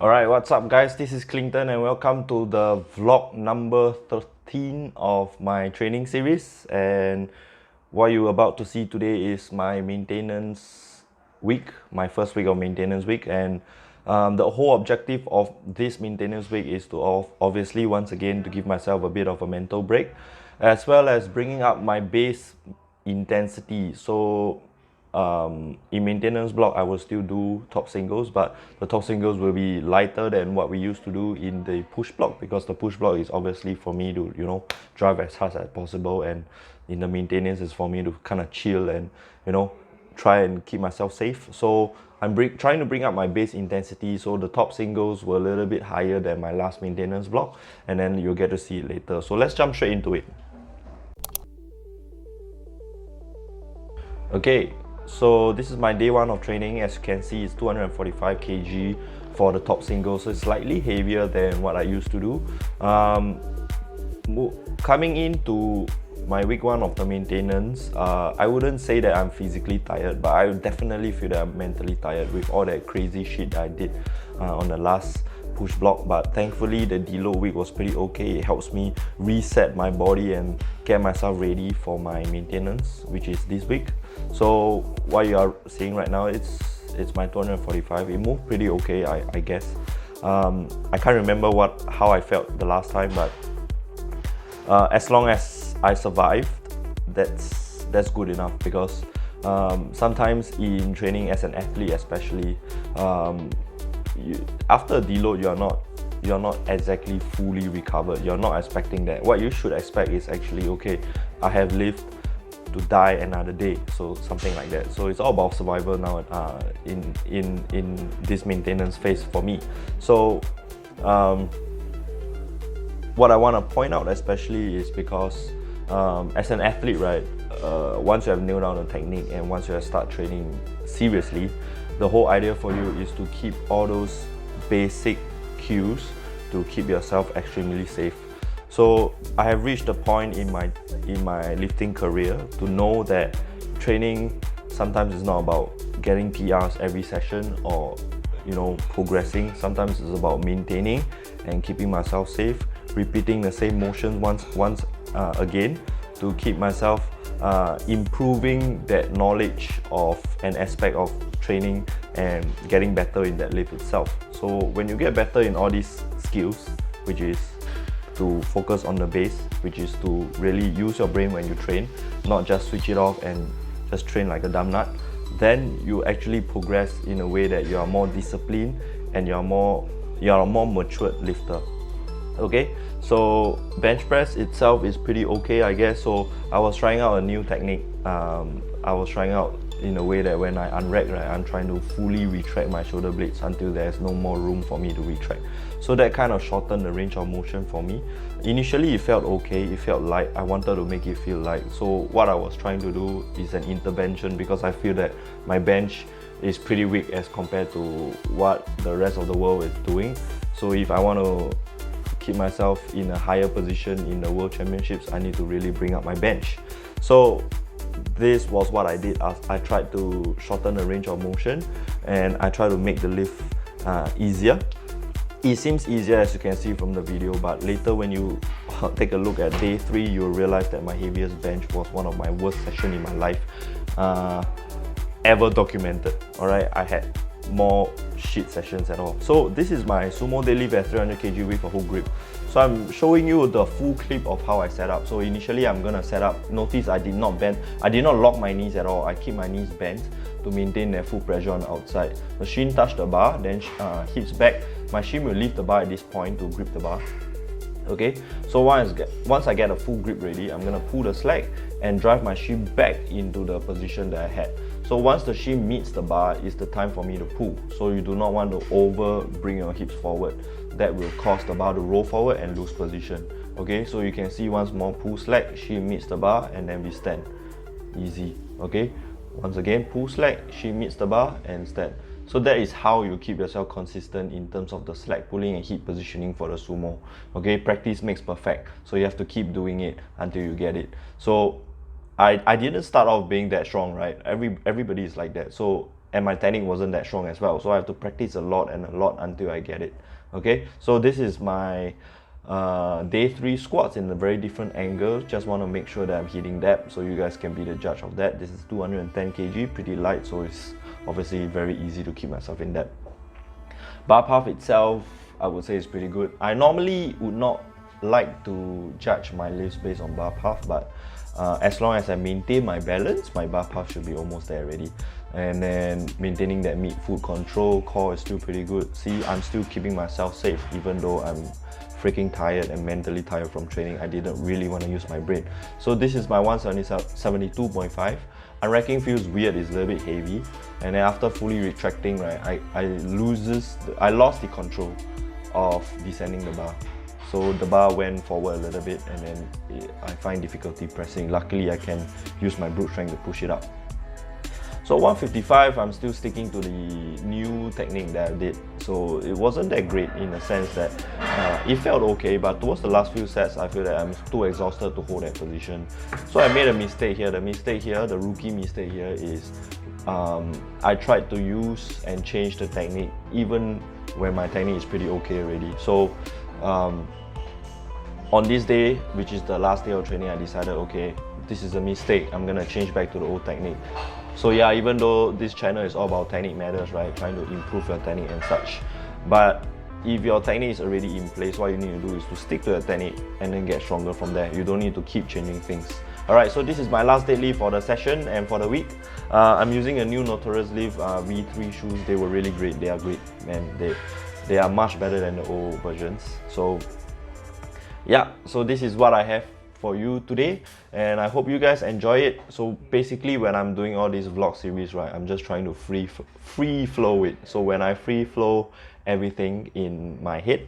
Alright, what's up guys? This is Clinton and welcome to the vlog number 13 of my training series. And what you're about to see today is my maintenance week, my first week of maintenance week. And the whole objective of this maintenance week is to obviously once again to give myself a bit of a mental break, as well as bringing up my base intensity. So in maintenance block I will still do top singles, but the top singles will be lighter than what we used to do in the push block, because the push block is obviously for me to drive as hard as possible, and in the maintenance is for me to kind of chill and try and keep myself safe. So I'm trying to bring up my base intensity, so the top singles were a little bit higher than my last maintenance block, and then you'll get to see it later. So let's jump straight into it. Okay, so this is my day one of training. As you can see, it's 245 kg for the top single, so it's slightly heavier than what I used to do. Coming into my week one of the maintenance, I wouldn't say that I'm physically tired, but I definitely feel that I'm mentally tired with all that crazy shit I did on the last push block. But thankfully the deload week was pretty okay. It helps me reset my body and get myself ready for my maintenance, which is this week. So what you are seeing right now, it's my 245. It moved pretty okay, I guess. I can't remember how I felt the last time, but as long as I survived, that's good enough. Because sometimes in training as an athlete especially, after a deload you're not exactly fully recovered. You're not expecting that. What you should expect is actually, okay, I have lived to die another day, so something like that. So it's all about survival now in this maintenance phase for me. So what I want to point out especially is because as an athlete, right, once you have nailed down the technique and once you have start training seriously, the whole idea for you is to keep all those basic cues to keep yourself extremely safe. So I have reached a point in my lifting career to know that training sometimes is not about getting PRs every session or progressing. Sometimes it's about maintaining and keeping myself safe, repeating the same motions once again to keep myself improving that knowledge of an aspect of training and getting better in that lift itself. So when you get better in all these skills, which is to focus on the base, which is to really use your brain when you train, not just switch it off and just train like a dumb nut, then you actually progress in a way that you are more disciplined and you are a more matured lifter. Okay, so bench press itself is pretty okay, I guess. So I was trying out a new technique. I was trying out in a way that when I unrack, right, I'm trying to fully retract my shoulder blades until there's no more room for me to retract. So that kind of shortened the range of motion for me. Initially it felt okay, it felt light. I wanted to make it feel light. So what I was trying to do is an intervention, because I feel that my bench is pretty weak as compared to what the rest of the world is doing. So if I want to keep myself in a higher position in the World Championships, I need to really bring up my bench. So this was what I did. I tried to shorten the range of motion and I tried to make the lift easier. It seems easier as you can see from the video, but later when you take a look at day 3, you'll realize that my heaviest bench was one of my worst sessions in my life ever documented. Alright, I had more shit sessions at all. So this is my Sumo deadlift at 300 kg with a hook grip. So I'm showing you the full clip of how I set up. So initially I'm gonna set up. Notice I did not bend, I did not lock my knees at all. I keep my knees bent to maintain their full pressure on the outside. The shin touch the bar, then hips back. My shin will lift the bar at this point to grip the bar. Okay, so once I get a full grip ready, I'm gonna pull the slack and drive my shin back into the position that I had. So once the shin meets the bar, it's the time for me to pull. So you do not want to bring your hips forward. That will cause the bar to roll forward and lose position. Okay, so you can see once more, pull slack, shin meets the bar, and then we stand. Easy. Okay, once again, pull slack, shin meets the bar, and stand. So that is how you keep yourself consistent in terms of the slack pulling and hip positioning for the sumo. Okay, practice makes perfect. So you have to keep doing it until you get it. So I didn't start off being that strong, right? Everybody is like that. So and my technique wasn't that strong as well. So I have to practice a lot and a lot until I get it. Okay, so this is my day 3 squats in a very different angle. Just want to make sure that I'm hitting that, so you guys can be the judge of that. This is 210 kg, pretty light, so it's obviously very easy to keep myself in that. Bar path itself, I would say is pretty good. I normally would not like to judge my lifts based on bar path, but as long as I maintain my balance, my bar path should be almost there already. And then maintaining that mid-foot control, core is still pretty good. See, I'm still keeping myself safe even though I'm freaking tired and mentally tired from training. I didn't really want to use my brain. So this is my 172.5. Unracking feels weird, it's a little bit heavy, and then after fully retracting, right, I lost the control of descending the bar. So the bar went forward a little bit, and then I find difficulty pressing. Luckily, I can use my brute strength to push it up. So 155, I'm still sticking to the new technique that I did. So it wasn't that great in the sense that it felt okay, but towards the last few sets, I feel that I'm too exhausted to hold that position. So I made a mistake here. The rookie mistake here is I tried to use and change the technique even when my technique is pretty okay already. So on this day, which is the last day of training, I decided, okay, this is a mistake. I'm gonna change back to the old technique. So yeah, even though this channel is all about technique matters, right? Trying to improve your technique and such. But if your technique is already in place, what you need to do is to stick to the technique and then get stronger from there. You don't need to keep changing things. Alright, so this is my last deadlift for the session and for the week. I'm using a new Notorious Lift V3 shoes. They were really great. They are great, man. They are much better than the old versions. So yeah, so this is what I have for you today, and I hope you guys enjoy it. So basically, when I'm doing all these vlog series, right, I'm just trying to free flow it. So when I free flow everything in my head,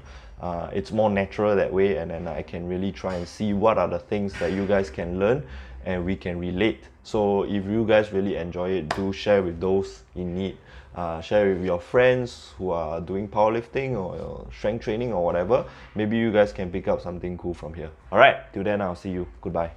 it's more natural that way, and then I can really try and see what are the things that you guys can learn and we can relate. So if you guys really enjoy it, do share with those in need. Share with your friends who are doing powerlifting or strength training or whatever. Maybe you guys can pick up something cool from here. Alright, till then I'll see you. Goodbye.